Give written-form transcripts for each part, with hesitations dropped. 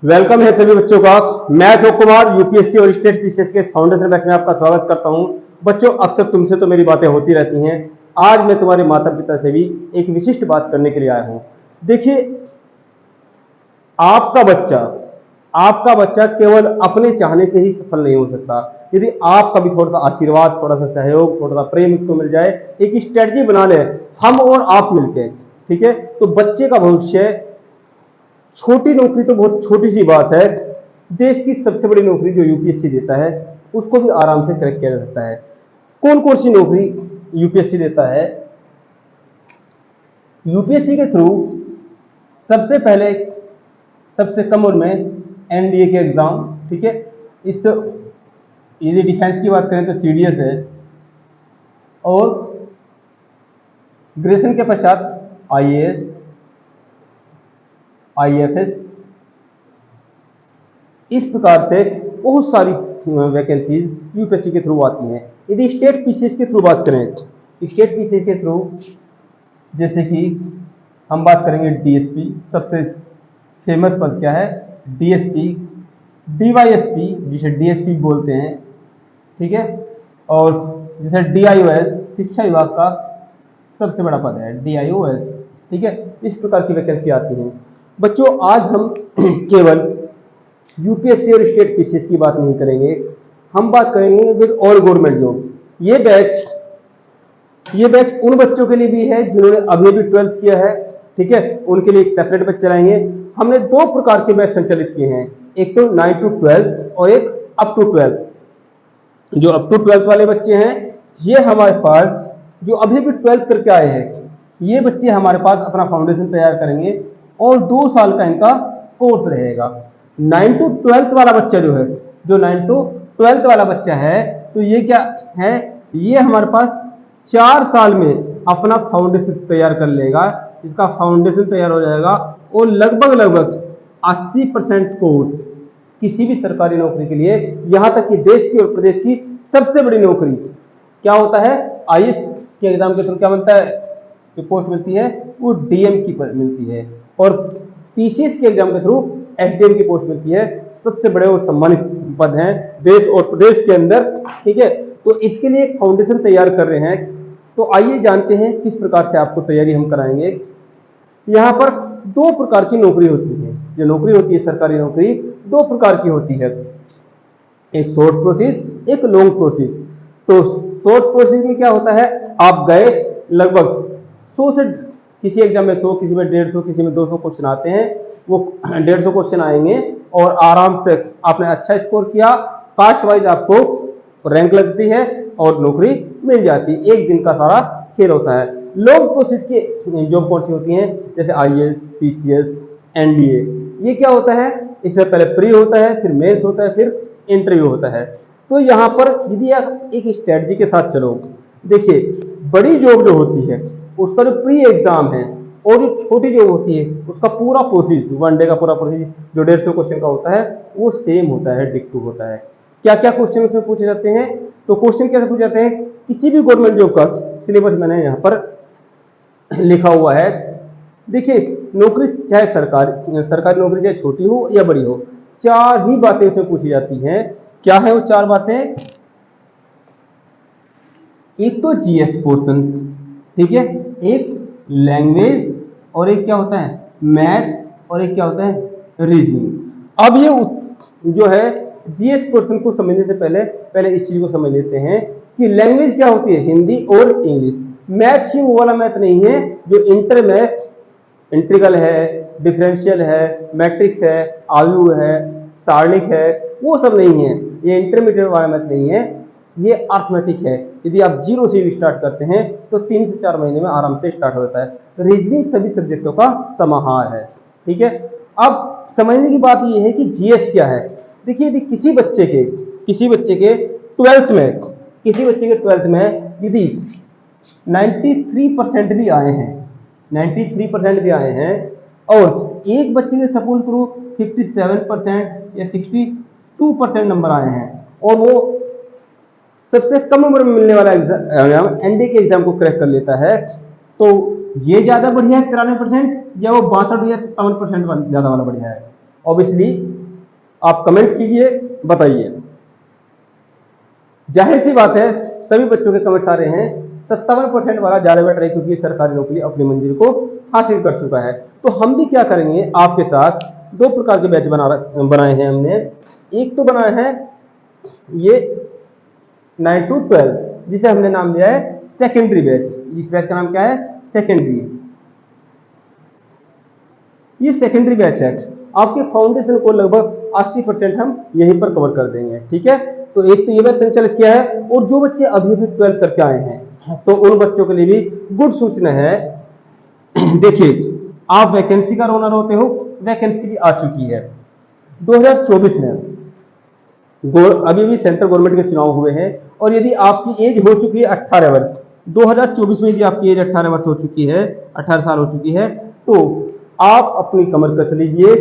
Welcome है सभी बच्चों का। मैं अशोक कुमार यूपीएससी और स्टेट पीसीएस के फाउंडेशन बैच में आपका स्वागत करता हूं। बच्चों, अक्सर तुमसे तो मेरी बातें होती रहती हैं। आज मैं तुम्हारे माता पिता से भी एक विशिष्ट बात करने के लिए आया हूं। देखिए, आपका बच्चा आपका बच्चा केवल अपने चाहने से ही सफल नहीं हो सकता। यदि आप कभी थोड़ा सा आशीर्वाद, थोड़ा सा सहयोग, थोड़ा सा प्रेम उसको मिल जाए, एक स्ट्रेटजी बना ले हम और आप मिलकर, ठीक है, तो बच्चे का भविष्य, छोटी नौकरी तो बहुत छोटी सी बात है, देश की सबसे बड़ी नौकरी जो यूपीएससी देता है उसको भी आराम से क्रैक किया जा सकता है। कौन कौन सी नौकरी यूपीएससी देता है? यूपीएससी के थ्रू सबसे पहले सबसे कम उम्र में एनडीए के एग्जाम, ठीक है, इस यदि डिफेंस की बात करें तो सीडीएस है, और ग्रेजुएशन के पश्चात आईएएस, आईएफएस, इस प्रकार से बहुत सारी वैकेंसीज यूपीएससी के थ्रू आती हैं। यदि स्टेट पीसीएस के थ्रू बात करें, स्टेट पीसीएस के थ्रू जैसे कि हम बात करेंगे डीएसपी, सबसे फेमस पद क्या है? डीएसपी, डीवाईएसपी जिसे डीएसपी बोलते हैं, ठीक है, और जैसे डीआईओएस शिक्षा विभाग का सबसे बड़ा पद है डीआईओएस, ठीक है। इस प्रकार की वैकेंसी आती हैं। बच्चों, आज हम केवल यूपीएससी और स्टेट पीसीएस की बात नहीं करेंगे, हम बात करेंगे विद ऑल गवर्नमेंट जॉब। ये बैच उन बच्चों के लिए भी है जिन्होंने अभी भी 12th किया है, ठीक है, उनके लिए एक सेपरेट बैच चलाएंगे। हमने दो प्रकार के बैच संचालित किए हैं, एक तो 9 to 12 और एक अप टू 12। जो अप टू 12th वाले बच्चे हैं, ये हमारे पास जो अभी भी 12th करके आए हैं, ये बच्चे हमारे पास अपना फाउंडेशन तैयार करेंगे और 2 साल का इनका कोर्स रहेगा। 9 to 12th वाला बच्चा जो 9 to 12th वाला बच्चा है, तो ये क्या है? ये हमारे पास 4 साल में अपना फाउंडेशन तैयार कर लेगा। इसका फाउंडेशन तैयार हो जाएगा और लगभग 80% कोर्स किसी भी सरकारी नौकरी के लिए, यहां तक कि देश की और प्रदेश की सबसे बड़ी नौकरी क्या होता है? आईएएस के एग्जाम के थ्रू क्या बनता है, जो पोस्ट मिलती है वो डीएम की मिलती है, और पीसीएस के एग्जाम के थ्रू एसडीएम की पोस्ट मिलती है। सबसे बड़े और सम्मानित पद हैं देश और प्रदेश के अंदर, ठीक है। तो इसके लिए एक फाउंडेशन तैयार कर रहे हैं। तो आइए जानते हैं किस प्रकार से आपको तैयारी हम कराएंगे। यहाँ पर 2 प्रकार की नौकरी होती है। जो नौकरी होती है सरकारी नौकरी, 2 प्रकार की होती है, एक शॉर्ट प्रोसेस, एक लॉन्ग प्रोसेस। तो शॉर्ट प्रोसेस में क्या होता है? आप गए, लगभग 100 से, किसी एग्जाम में 100, किसी में 150, किसी में 200 क्वेश्चन आते हैं। वो 150 क्वेश्चन आएंगे और आराम से आपने अच्छा स्कोर किया, कास्ट वाइज आपको रैंक लगती है और नौकरी मिल जाती है। एक दिन का सारा खेल होता है। लॉन्ग प्रोसेस की जॉब कौन सी होती हैं? जैसे आईएएस, पीसीएस, एनडीए। ये क्या होता है? इससे पहले प्री होता है, फिर मेंस होता है, फिर इंटरव्यू होता है। तो यहाँ पर यदि आप एक स्ट्रेटजी के साथ चलो, देखिए, बड़ी जॉब जो होती है उसका जो प्री एग्जाम है, और जो छोटी जॉब होती है उसका पूरा प्रोसेस, 1 डे का पूरा प्रोसेस जो 150 क्वेश्चन का होता है, वो सेम होता है, डिक्टो होता है। क्या क्या क्वेश्चन उसमें पूछे जाते हैं? तो क्वेश्चन कैसे पूछे जाते हैं? किसी भी गवर्नमेंट जॉब का सिलेबस मैंने यहाँ पर लिखा हुआ है। देखिए, नौकरी चाहे सरकारी नौकरी चाहे छोटी हो या बड़ी हो, 4 ही बातें इसमें पूछी जाती हैं। क्या है वो 4 बातें? एक तो जीएस पोर्शन, ठीक है, एक लैंग्वेज, और एक क्या होता है? मैथ, और एक क्या होता है? रीजनिंग। अब ये जो है जीएस पोर्शन को समझने से पहले इस चीज को समझ लेते हैं कि लैंग्वेज क्या होती है, हिंदी और इंग्लिश। मैथ ही वो वाला मैथ नहीं है जो इंटर मैथ, इंटीग्रल है, डिफरेंशियल है, मैट्रिक्स है, आयु है, सारणिक है, वो सब नहीं है। ये इंटरमीडिएट वाला मैथ नहीं है, ये अर्थमेटिक है। यदि आप 0 से भी स्टार्ट करते हैं तो 3 से 4 महीने में आराम से स्टार्ट हो जाता है। रीजनिंग सभी सब्जेक्टों का समाहार है, ठीक है। अब समझने की बात यह है कि जीएस क्या है। देखिए, यदि किसी बच्चे के 12th में, यदि 93% भी आए हैं, 93% भी आए हैं, और एक बच्चे के सपोज करो 57% या 62% नंबर आए हैं, और वो सबसे कम उम्र में मिलने वाला एग्जाम एनडीए के एग्जाम को क्रैक कर लेता है, तो ये ज्यादा बढ़िया है 93% या वो 62 या 57% ज्यादा वाला बढ़िया है? ऑब्वियसली आप कमेंट कीजिए, बताइए। जाहिर सी बात है सभी बच्चों के कमेंट्स आ रहे हैं 57% वाला ज्यादा बेटर है, क्योंकि सरकारी नौकरी अपनी मंजिल को हासिल कर चुका है। तो हम भी क्या करेंगे, आपके साथ दो प्रकार के बैच बनाए हैं हमने। एक तो बनाया है ये 9 to 12, जिसे हमने नाम दिया है सेकेंडरी बैच। इस बैच का नाम क्या है, सेकेंडरी। ये सेकेंडरी बैच है, आपके फाउंडेशन को लगभग 80% हम यहीं पर कवर कर देंगे, ठीक है। तो एक तो ये बैच संचालित किया है, और जो बच्चे अभी अभी 12th करके आए हैं तो उन बच्चों के लिए भी गुड सूचना है। देखिए, आप वैकेंसी का ओनर होते हो, वैकेंसी भी आ चुकी है 2024 में। अभी भी सेंट्रल गवर्नमेंट के चुनाव हुए हैं, और यदि आपकी एज हो चुकी है 18 वर्ष, 2024 में यदि आपकी एज 18 वर्ष हो चुकी है, 18 साल हो चुकी है, तो आप अपनी कमर कस लीजिए।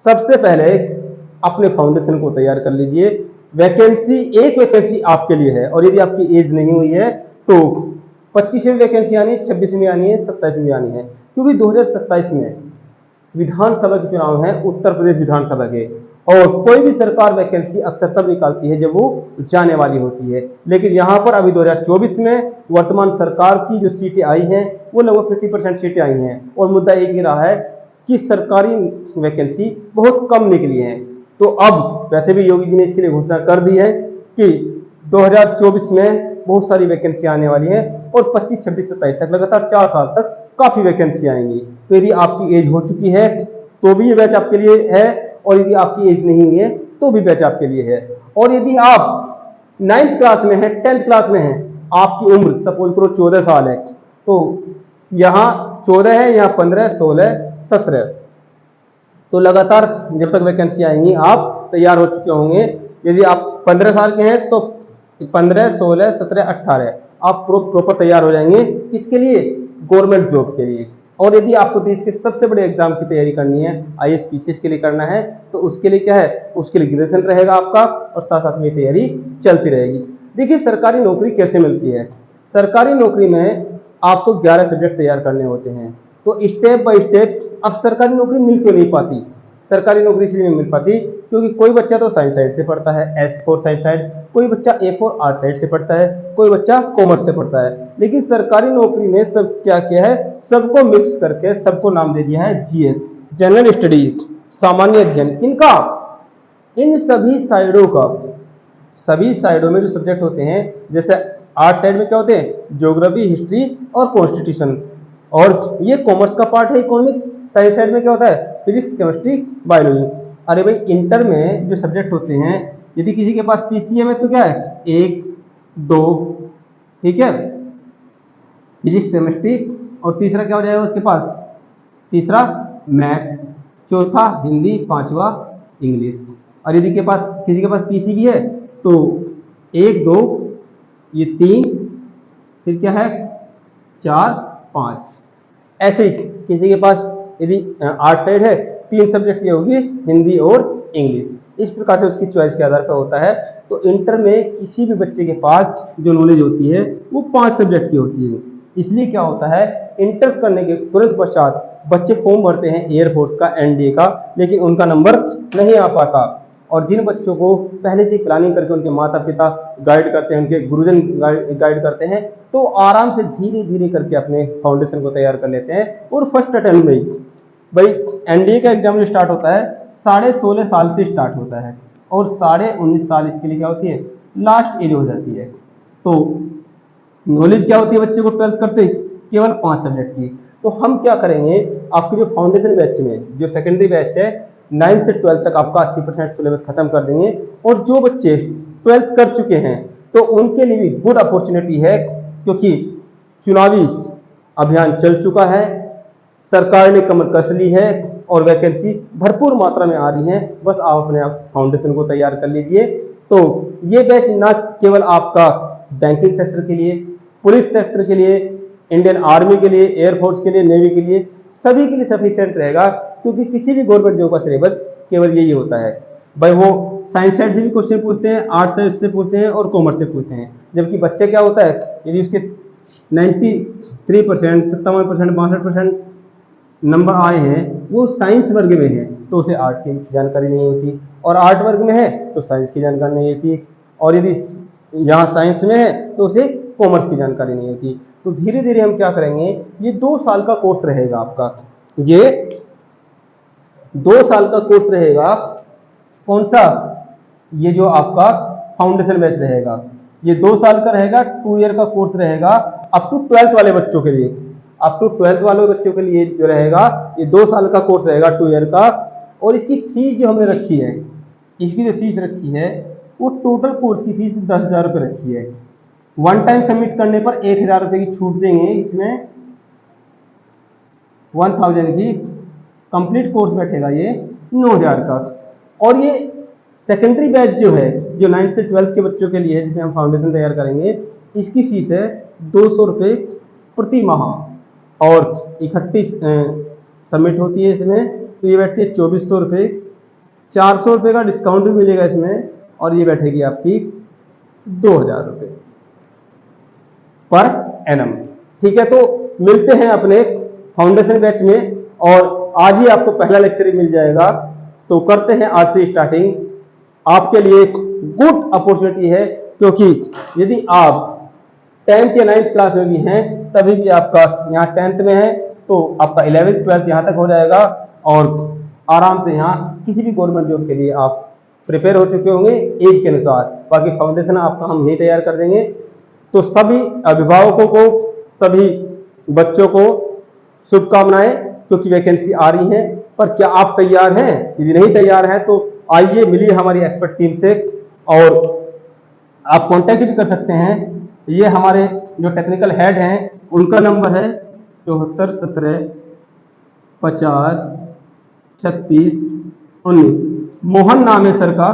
सबसे पहले अपने फाउंडेशन को तैयार कर लीजिए। एक वैकेंसी आपके लिए है, और यदि आपकी एज नहीं हुई है तो 25 में वैकेंसी आनी है, 26 में आनी है, 27 में आनी है, क्योंकि 2027 में विधानसभा के चुनाव है, उत्तर प्रदेश विधानसभा के। और कोई भी सरकार वैकेंसी अक्सर तब निकालती है जब वो जाने वाली होती है, लेकिन यहां पर अभी 2024 में वर्तमान सरकार की जो सीटें आई हैं वो लगभग 50% सीटें आई हैं, और मुद्दा एक ही रहा है कि सरकारी वैकेंसी बहुत कम निकली है। तो अब वैसे भी योगी जी ने इसके लिए घोषणा कर दी है कि 2024 में बहुत सारी वैकेंसी आने वाली है, और 25, 26, 27 तक लगातार 4 साल तक काफी वैकेंसी आएंगी। तो यदि आपकी एज हो चुकी है तो भी ये बैच आपके लिए है, और यदि आपकी एज नहीं हुई है तो भी बैच आपके लिए है। और यदि आप 9th क्लास में है, 10th क्लास में है, आपकी उम्र सपोज करो 14 साल है, तो यहाँ 14 है, यहाँ 15, 16, 17, तो लगातार जब तक वैकेंसी आएंगी आप तैयार हो चुके होंगे। यदि आप 15 साल के हैं तो 15, 16, 17, 18 आप प्रॉपर तैयार हो जाएंगे। इसके लिए गवर्नमेंट जॉब के लिए। और यदि आपको देश के सबसे बड़े एग्जाम की तैयारी करनी है, आईएएस पीसीएस के लिए करना है, तो उसके लिए क्या है, उसके लिए ग्रेजुएशन रहेगा आपका, और साथ साथ में तैयारी चलती रहेगी। देखिए, सरकारी नौकरी कैसे मिलती है। सरकारी नौकरी में आपको 11 सब्जेक्ट तैयार करने होते हैं। तो स्टेप बाय स्टेप अब सरकारी नौकरी मिल क्यों नहीं पाती, सरकारी नौकरी इसलिए नहीं मिल पाती क्योंकि कोई बच्चा तो साइंस साइड से पढ़ता है, एस फॉर साइंस साइड, कोई बच्चा ए फॉर आर्ट साइड से पढ़ता है, कोई बच्चा कॉमर्स से पढ़ता है। लेकिन सरकारी नौकरी ने सब क्या किया है, सबको मिक्स करके सबको नाम दे दिया है जीएस, जनरल स्टडीज, सामान्य अध्ययन। किनका, इन सभी साइडों का। सभी साइडों में जो सब्जेक्ट होते हैं, जैसे आर्ट साइड में क्या होते हैं, ज्योग्राफी, हिस्ट्री और कॉन्स्टिट्यूशन, और ये कॉमर्स का पार्ट है इकोनॉमिक्स। साइंस साइड में क्या होता है, फिजिक्स, केमिस्ट्री, बायोलॉजी। अरे भाई, इंटर में जो सब्जेक्ट होते हैं, यदि किसी के पास पीसीएम है तो क्या है, 1, 2, ठीक है, फिजिक्स, केमिस्ट्री, और तीसरा क्या हो जाएगा उसके पास, तीसरा मैथ, चौथा हिंदी, पांचवा इंग्लिश। और यदि के पास किसी के पास पीसीबी है तो 1, 2, ये 3, फिर क्या है 4, 5, ऐसे ही किसी के पास यदि आर्ट साइड है, 3 सब्जेक्ट ये होगी, हिंदी और इंग्लिश। इस प्रकार से उसकी चॉइस के आधार पर होता है। तो इंटर में किसी भी बच्चे के पास जो नॉलेज होती है वो 5 सब्जेक्ट की होती है। इसलिए क्या होता है, इंटर करने के तुरंत पश्चात बच्चे फॉर्म भरते हैं एयरफोर्स का, एनडीए का, लेकिन उनका नंबर नहीं आ पाता। और जिन बच्चों को पहले से प्लानिंग करके उनके माता पिता गाइड करते हैं, उनके गुरुजन गाइड करते हैं, तो आराम से धीरे धीरे करके अपने फाउंडेशन को तैयार कर लेते हैं। और फर्स्ट अटेम्प्ट में भाई एनडीए का एग्जाम जो स्टार्ट होता है 16.5 साल से स्टार्ट होता है, और 19.5 साल इसके लिए क्या होती है, लास्ट एज हो जाती है। तो नॉलेज क्या होती है बच्चे को 12th करते केवल 5 सब्जेक्ट की। तो हम क्या करेंगे, आपके जो फाउंडेशन बैच में जो सेकेंडरी बैच है 9 से 12 तक आपका 80% सिलेबस खत्म कर देंगे। और जो बच्चे 12th कर चुके हैं तो उनके लिए भी गुड अपॉर्चुनिटी है, क्योंकि चुनावी अभियान चल चुका है, सरकार ने कमर कस ली है, और वैकेंसी भरपूर मात्रा में आ रही है। बस आप अपने फाउंडेशन को तैयार कर लीजिए। तो ये बैच ना केवल आपका बैंकिंग सेक्टर के लिए, पुलिस सेक्टर के लिए, इंडियन आर्मी के लिए, एयरफोर्स के लिए, नेवी के लिए, सभी के लिए सफिशिएंट रहेगा, क्योंकि किसी भी गवर्नमेंट जॉब का सिलेबस केवल यही होता है भाई। वो साइंस साइड से भी क्वेश्चन पूछते हैं, आर्ट साइड से पूछते हैं, और कॉमर्स से पूछते हैं। जबकि बच्चे क्या होता है, यदि उसके 93%, 57%, 62% नंबर आए हैं वो साइंस वर्ग में है तो उसे आर्ट की जानकारी नहीं होती, और आर्ट वर्ग में है तो साइंस की जानकारी नहीं होती, और यदि यहाँ साइंस में है तो उसे कॉमर्स की जानकारी नहीं होती। तो धीरे धीरे हम क्या करेंगे, ये 2 साल का कोर्स रहेगा आपका, ये 2 साल का कोर्स रहेगा। कौन सा? ये जो आपका फाउंडेशन बैच रहेगा, ये 2 साल का रहेगा, 2 ईयर का कोर्स रहेगा अप टू 12th वाले बच्चों के लिए। अप टू 12th वाले बच्चों के लिए जो रहेगा ये 2 साल का कोर्स रहेगा 2 ईयर का। और इसकी फीस जो हमने रखी है, इसकी जो फीस रखी है वो टोटल कोर्स की फीस 10,000 रुपये रखी है। वन टाइम सबमिट करने पर 1,000 रुपये की छूट देंगे, इसमें 1000 की कंप्लीट कोर्स बैठेगा ये 9,000 का। और ये सेकेंडरी बैच जो है, जो 9th से 12th के बच्चों के लिए है, जिसे हम फाउंडेशन तैयार करेंगे, इसकी फीस है 200 रुपये प्रति माह, और इकट्ठी सबमिट होती है इसमें, तो ये बैठती है 2400 रुपये। 400 रुपये का डिस्काउंट भी मिलेगा इसमें, और ये बैठेगी आपकी 2,000 रुपये पर एनम। ठीक है, तो मिलते हैं अपने फाउंडेशन बैच में, और आज ही आपको पहला लेक्चर ही मिल जाएगा। तो करते हैं आज से स्टार्टिंग। आपके लिए एक गुड अपॉर्चुनिटी है, क्योंकि यदि आप 10th या 9th क्लास में भी हैं, तभी भी आपका यहाँ 10th में है तो आपका 11th 12th यहाँ तक हो जाएगा, और आराम से यहाँ किसी भी गवर्नमेंट जॉब के लिए आप प्रिपेयर हो चुके होंगे एज के अनुसार। बाकी फाउंडेशन आपका हम यही तैयार कर देंगे। तो सभी अभिभावकों को, सभी बच्चों को शुभकामनाएं, क्योंकि वैकेंसी आ रही है। पर क्या आप तैयार हैं? यदि नहीं तैयार हैं तो आइए मिलिए हमारी एक्सपर्ट टीम से, और आप कांटेक्ट भी कर सकते हैं। ये हमारे जो टेक्निकल हेड हैं उनका नंबर है 74 17 50 36 19। मोहन नाम है सर का,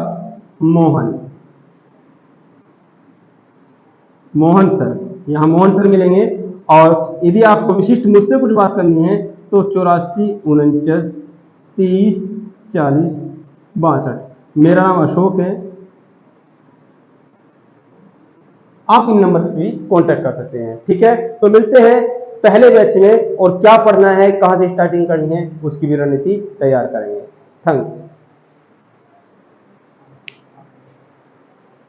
मोहन सर, यहाँ मोहन सर मिलेंगे। और यदि आपको विशिष्ट मुझसे कुछ बात करनी है तो 84 49 30 40 62। मेरा नाम अशोक है, आप इन नंबर्स पे भी कांटेक्ट कर सकते हैं। ठीक है, तो मिलते हैं पहले बैच में, और क्या पढ़ना है, कहां से स्टार्टिंग करनी है, उसकी भी रणनीति तैयार करेंगे। थैंक्स।